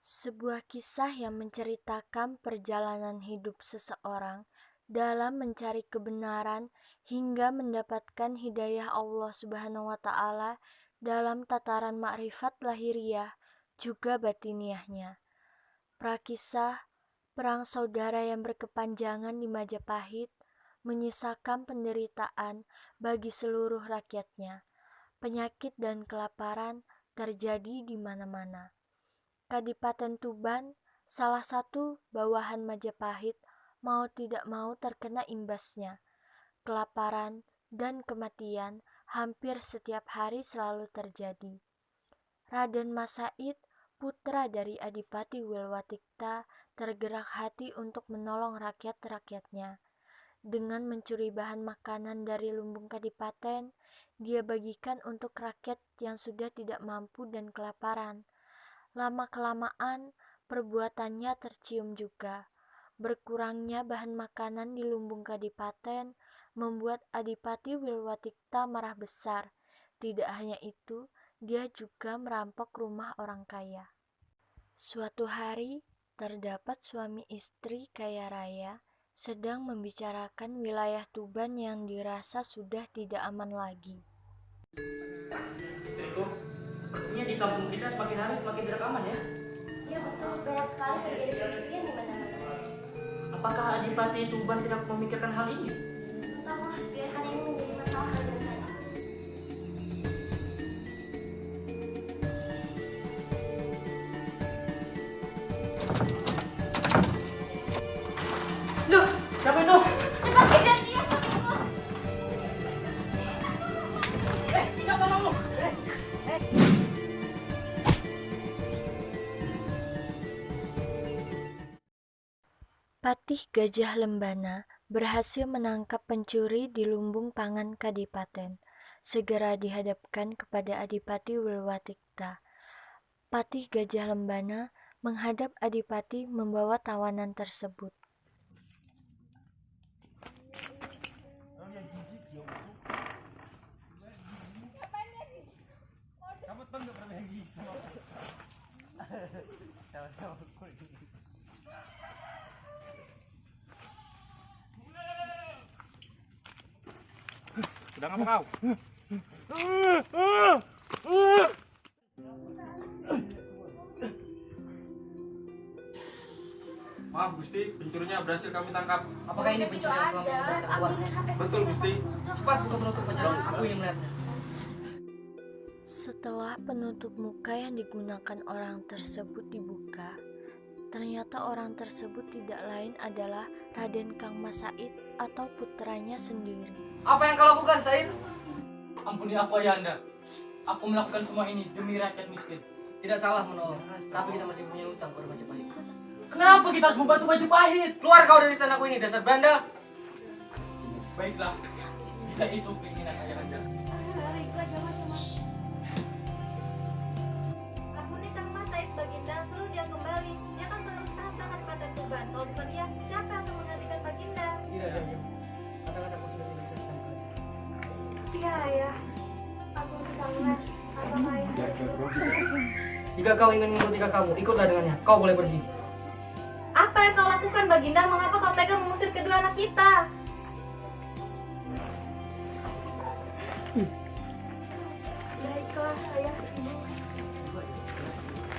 Sebuah kisah yang menceritakan perjalanan hidup seseorang dalam mencari kebenaran hingga mendapatkan hidayah Allah Subhanahu wa Ta'ala dalam tataran makrifat lahiriah juga batiniahnya. Prakisah perang saudara yang berkepanjangan di Majapahit menyisakan penderitaan bagi seluruh rakyatnya. Penyakit dan kelaparan terjadi di mana-mana. Kadipaten Tuban, salah satu bawahan Majapahit, mau tidak mau terkena imbasnya. Kelaparan dan kematian hampir setiap hari selalu terjadi. Raden Mas Said, putra dari Adipati Wilwatikta, tergerak hati untuk menolong rakyat-rakyatnya. Dengan mencuri bahan makanan dari lumbung kadipaten, dia bagikan untuk rakyat yang sudah tidak mampu dan kelaparan. Lama-kelamaan, perbuatannya tercium juga. Berkurangnya bahan makanan di lumbung kadipaten membuat Adipati Wilwatikta marah besar. Tidak hanya itu, dia juga merampok rumah orang kaya. Suatu hari, terdapat suami istri kaya raya sedang membicarakan wilayah Tuban yang dirasa sudah tidak aman lagi. Istriku, sepertinya di kampung kita semakin hari semakin tidak aman ya. Iya betul, banyak sekali terjadi pencurian di mana-mana. Apakah Adipati Tuban tidak memikirkan hal ini? Entahlah, biarkan ini menjadi masalah kerajaan saya. Loh, siapa itu? Cepat kejar dia, suamiku. Tidak tolongmu. Patih Gajah Lembana berhasil menangkap pencuri di lumbung pangan Kadipaten. Segera dihadapkan kepada Adipati Wilwatikta. Patih Gajah Lembana menghadap Adipati membawa tawanan tersebut. Sedang apa kau? Maaf Gusti, pencurinya berhasil kami tangkap. Apakah ini pencurian suami besar uang? Betul Gusti. Cepat buka penutup wajah. Aku ingin melihatnya. Setelah penutup muka yang digunakan orang tersebut dibuka, ternyata orang tersebut tidak lain adalah Raden Kang Mas Said atau putranya sendiri. Apa yang kau lakukan, Said? Ampuni aku, Ayahanda. Aku melakukan semua ini demi rakyat miskin. Tidak salah menolong, tapi kita masih punya utang kepada Majapahit. Kenapa kita harus membantu Majapahit? Keluar kau dari istanaku ini, dasar Belanda. Baiklah, jika itu keinginan Ayahanda. Ampuni Kang Mas Said Baginda, suruh dia kembali. Dia kan penerus tahta Kadipaten Tuban. Kalau bukan dia, siapa yang akan menggantikan Baginda? Tidak, kata-kataku sudah tidak bisa disampaikan. Iya, ayah. Aku Kang Mas. Apakah ayah? Jika kau ingin mengikuti kakakmu, ikutlah dengannya. Kau boleh pergi. Apa yang kau lakukan, Baginda? Mengapa kau tega mengusir kedua anak kita? Baiklah, ayah, ibu.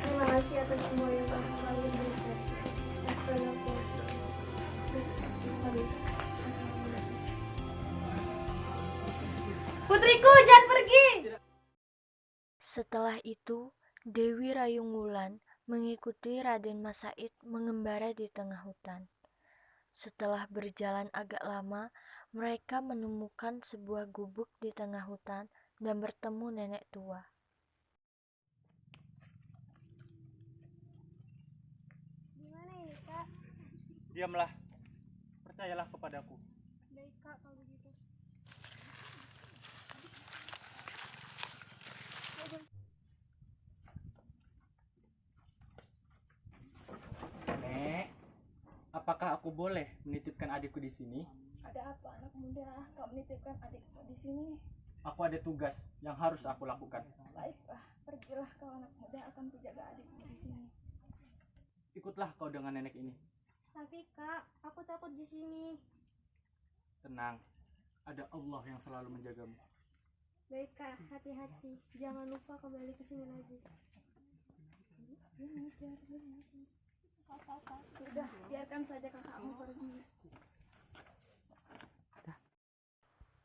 Terima kasih atas semua yang telah kalian berikan. Putriku, jangan pergi! Setelah itu, Dewi Rayung Wulan mengikuti Raden Mas Said mengembara di tengah hutan. Setelah berjalan agak lama, mereka menemukan sebuah gubuk di tengah hutan dan bertemu nenek tua. Gimana ini, Kak? Diamlah. Percayalah kepadaku. Baik, Kak, kalau begitu. Nek, apakah aku boleh menitipkan adikku di sini? Ada apa, anak muda? Kau menitipkan adikku di sini. Aku ada tugas yang harus aku lakukan. Baiklah, pergilah kau anak muda, akan kujaga adikku di sini. Ikutlah kau dengan nenek ini. Tapi Kak, aku takut di sini. Tenang, ada Allah yang selalu menjagamu. Baik Kak, hati-hati. Jangan lupa kembali ke sini lagi. Sudah, biarkan saja kakakmu pergi.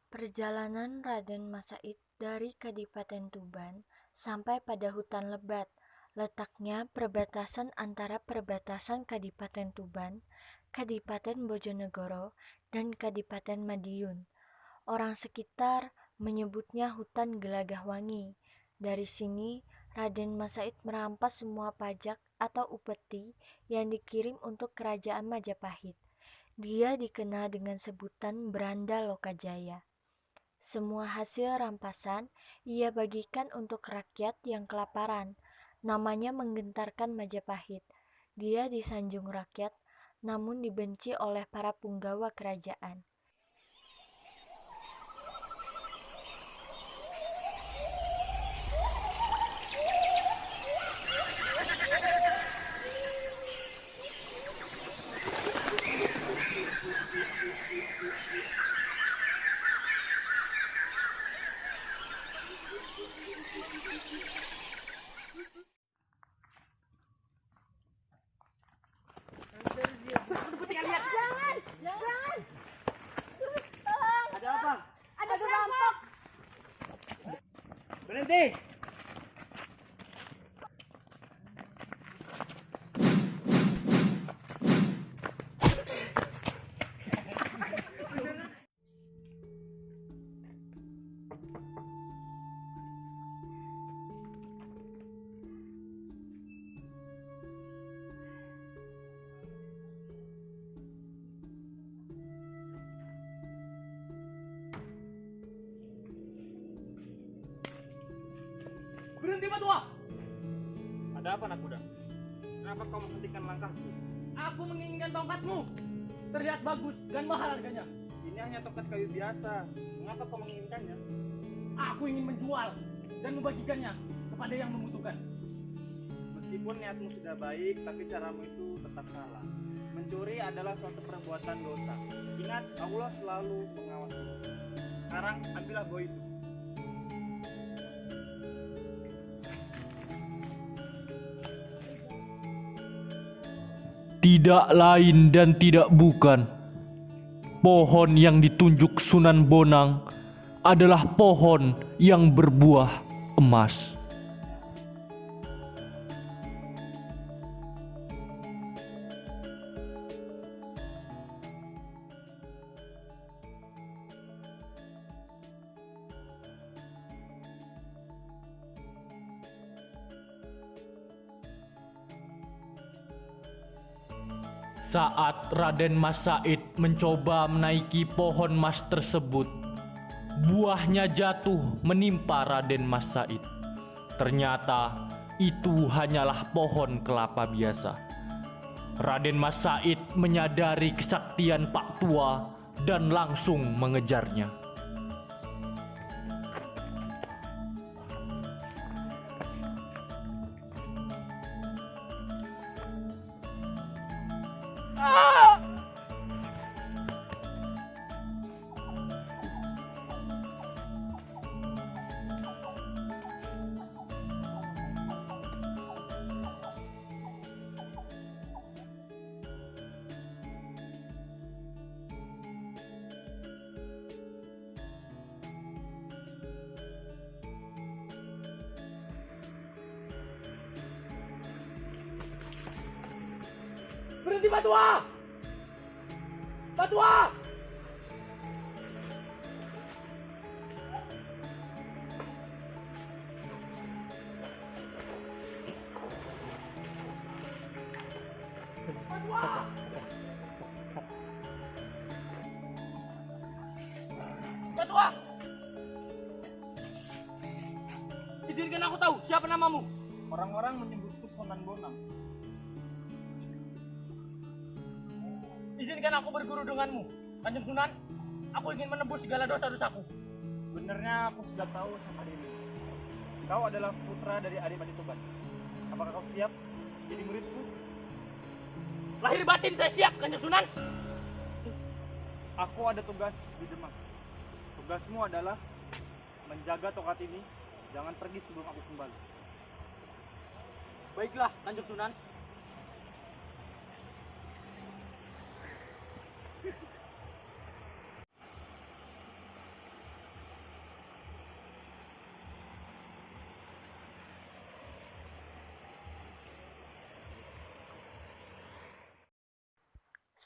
Perjalanan Raden Mas Said dari Kadipaten Tuban sampai pada hutan lebat, letaknya perbatasan antara perbatasan Kadipaten Tuban, Kadipaten Bojonegoro, dan Kadipaten Madiun. Orang sekitar menyebutnya hutan Gelagahwangi. Dari sini, Raden Mas Said merampas semua pajak atau upeti yang dikirim untuk kerajaan Majapahit. Dia dikenal dengan sebutan Beranda Lokajaya. Semua hasil rampasan ia bagikan untuk rakyat yang kelaparan. Namanya menggentarkan Majapahit. Dia disanjung rakyat, namun dibenci oleh para punggawa kerajaan. Ada apa? Ada perampok. Berhenti! Berhenti Patua! Ada apa anak muda? Kenapa kau menghentikan langkahku? Aku menginginkan tongkatmu. Terlihat bagus dan mahal harganya. Ini hanya tongkat kayu biasa. Mengapa kau menginginkannya? Aku ingin menjual dan membagikannya kepada yang membutuhkan. Meskipun niatmu sudah baik, tapi caramu itu tetap salah. Mencuri adalah suatu perbuatan dosa. Ingat, Allah selalu mengawasi. Sekarang ambillah buah itu. Tidak lain dan tidak bukan, pohon yang ditunjuk Sunan Bonang adalah pohon yang berbuah emas. Saat Raden Mas Said mencoba menaiki pohon mas tersebut, buahnya jatuh menimpa Raden Mas Said. Ternyata itu hanyalah pohon kelapa biasa. Raden Mas Said menyadari kesaktian Pak Tua dan langsung mengejarnya. Berhenti Patua! Patua! Patua! Izinkan aku tahu siapa namamu. Orang-orang menyebutku Sunan Bonang. Izinkan aku berguru denganmu. Kanjeng Sunan, aku ingin menebus segala dosa-dosaku. Sebenarnya aku sudah tahu sama diri. Kau adalah putra dari Adipati Tuban. Apakah kau siap jadi muridku? Lahir batin saya siap, Kanjeng Sunan. Aku ada tugas di Demak. Tugasmu adalah menjaga tongkat ini, jangan pergi sebelum aku kembali. Baiklah, Kanjeng Sunan.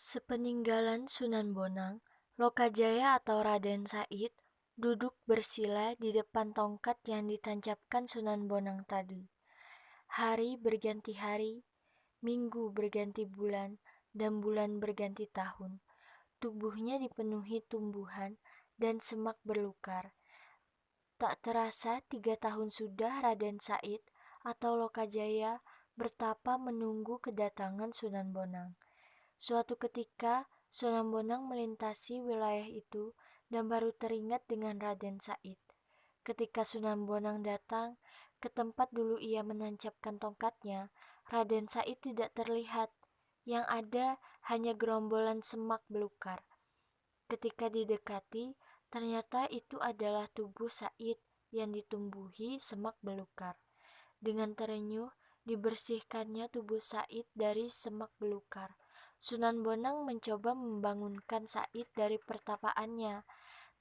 Sepeninggalan Sunan Bonang, Lokajaya atau Raden Said duduk bersila di depan tongkat yang ditancapkan Sunan Bonang tadi. Hari berganti hari, minggu berganti bulan, dan bulan berganti tahun. Tubuhnya dipenuhi tumbuhan dan semak belukar. Tak terasa 3 tahun sudah Raden Said atau Lokajaya bertapa menunggu kedatangan Sunan Bonang. Suatu ketika, Sunan Bonang melintasi wilayah itu dan baru teringat dengan Raden Said. Ketika Sunan Bonang datang ke tempat dulu ia menancapkan tongkatnya, Raden Said tidak terlihat. Yang ada hanya gerombolan semak belukar. Ketika didekati, ternyata itu adalah tubuh Said yang ditumbuhi semak belukar. Dengan terenyuh, dibersihkannya tubuh Said dari semak belukar. Sunan Bonang mencoba membangunkan Said dari pertapaannya,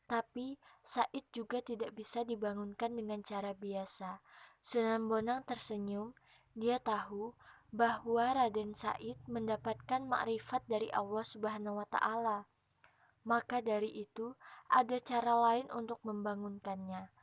tapi Said juga tidak bisa dibangunkan dengan cara biasa. Sunan Bonang tersenyum, dia tahu bahwa Raden Said mendapatkan makrifat dari Allah Subhanahu wa Ta'ala. Maka dari itu, ada cara lain untuk membangunkannya.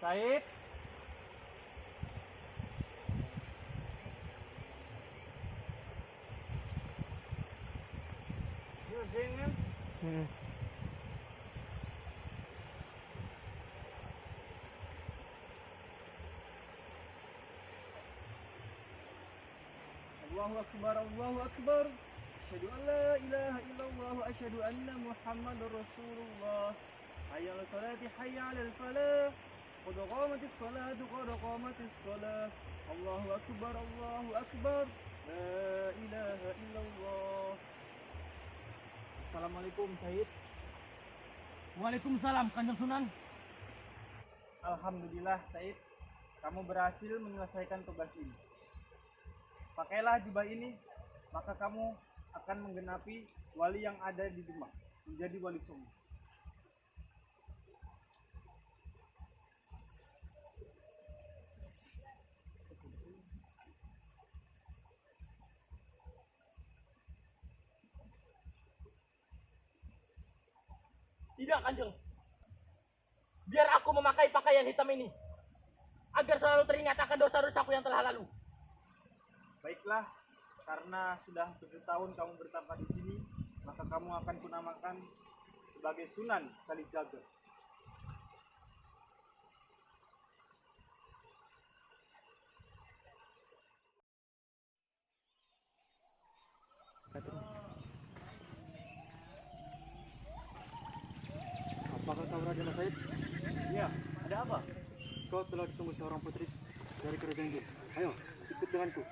Said, yuk sini. Allahu Akbar, Allahu Akbar. Asyhadu an la ilaha illallah wa asyhadu anna Muhammadar Rasulullah. Hayya 'alal salati, hayya 'alal falah. Qad qamatis salatu, qad qamatis salah. Allahu Akbar, Allahu Akbar. La ilaha illallah. Assalamualaikum, Said. Waalaikumsalam, Kanjeng Sunan. Alhamdulillah, Said. Kamu berhasil menyelesaikan tugas ini. Pakailah jubah ini, maka kamu akan menggenapi wali yang ada di Demak, menjadi wali songo. Tidak, Kanjeng. Biar aku memakai pakaian hitam ini, agar selalu teringat akan dosa-dosaku yang telah lalu. Baiklah, karena sudah 7 tahun kamu bertapa di sini, maka kamu akan kunamakan sebagai Sunan Kalijaga. Apakah kau Raden Said? Iya, ada apa? Kau telah ditunggu seorang putri dari kerajaan Jin. Ayo, ikut denganku.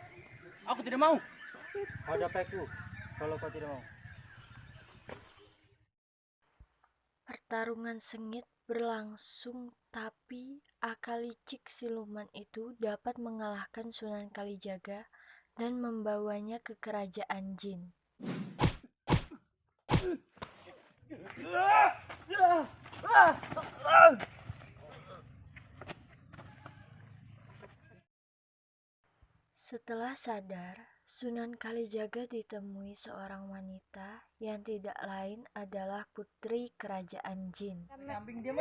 Aku tidak mau. Hadapiku kalau kau tidak mau. Pertarungan sengit berlangsung, tapi akal licik siluman itu dapat mengalahkan Sunan Kalijaga dan membawanya ke kerajaan Jin. Setelah sadar, Sunan Kalijaga ditemui seorang wanita yang tidak lain adalah putri kerajaan Jin. Samping dia,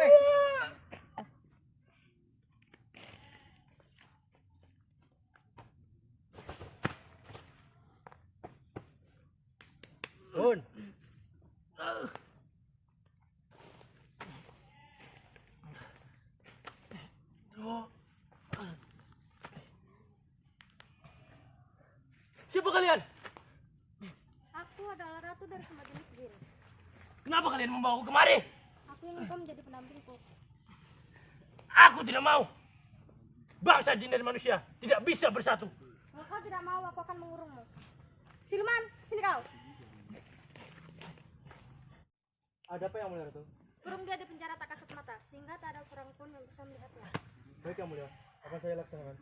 Hun, Siapa kalian? Aku adalah ratu dari semua jenis jin. Kenapa kalian membawaku kemari? Aku ingin kau menjadi pendampingku. Aku tidak mau. Bangsa jin dan manusia tidak bisa bersatu. Kalau kau tidak mau, aku akan mengurungmu. Siluman, sini kau. Ada apa yang mulia Ratu? Kurung dia di penjara tak kasat mata, sehingga tak ada seorang pun yang bisa melihatnya. Baik yang mulia, akan saya laksanakan.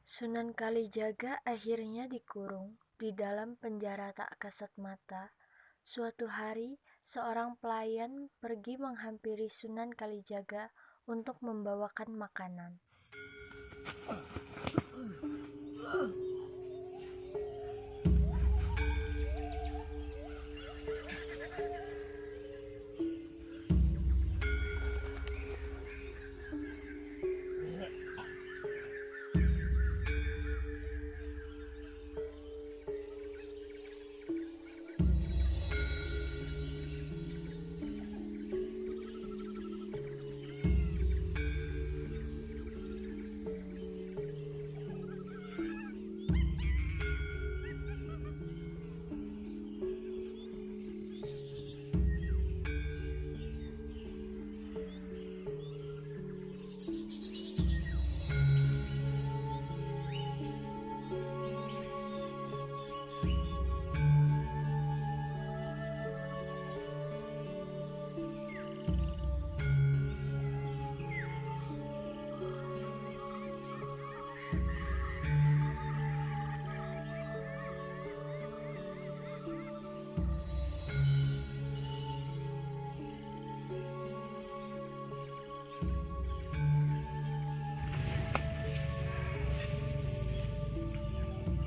Sunan Kalijaga akhirnya dikurung di dalam penjara tak kasat mata. Suatu hari, seorang pelayan pergi menghampiri Sunan Kalijaga untuk membawakan makanan.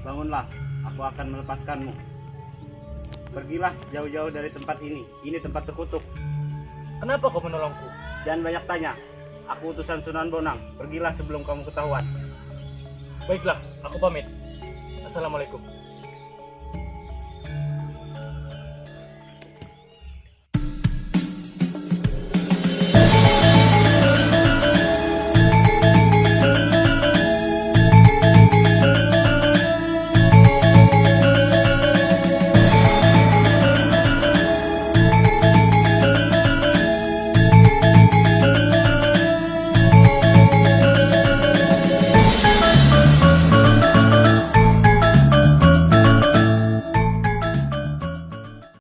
Bangunlah, aku akan melepaskanmu. Pergilah jauh-jauh dari tempat ini. Ini tempat terkutuk. Kenapa kau menolongku? Jangan banyak tanya. Aku utusan Sunan Bonang. Pergilah sebelum kamu ketahuan. Baiklah, aku pamit. Assalamualaikum.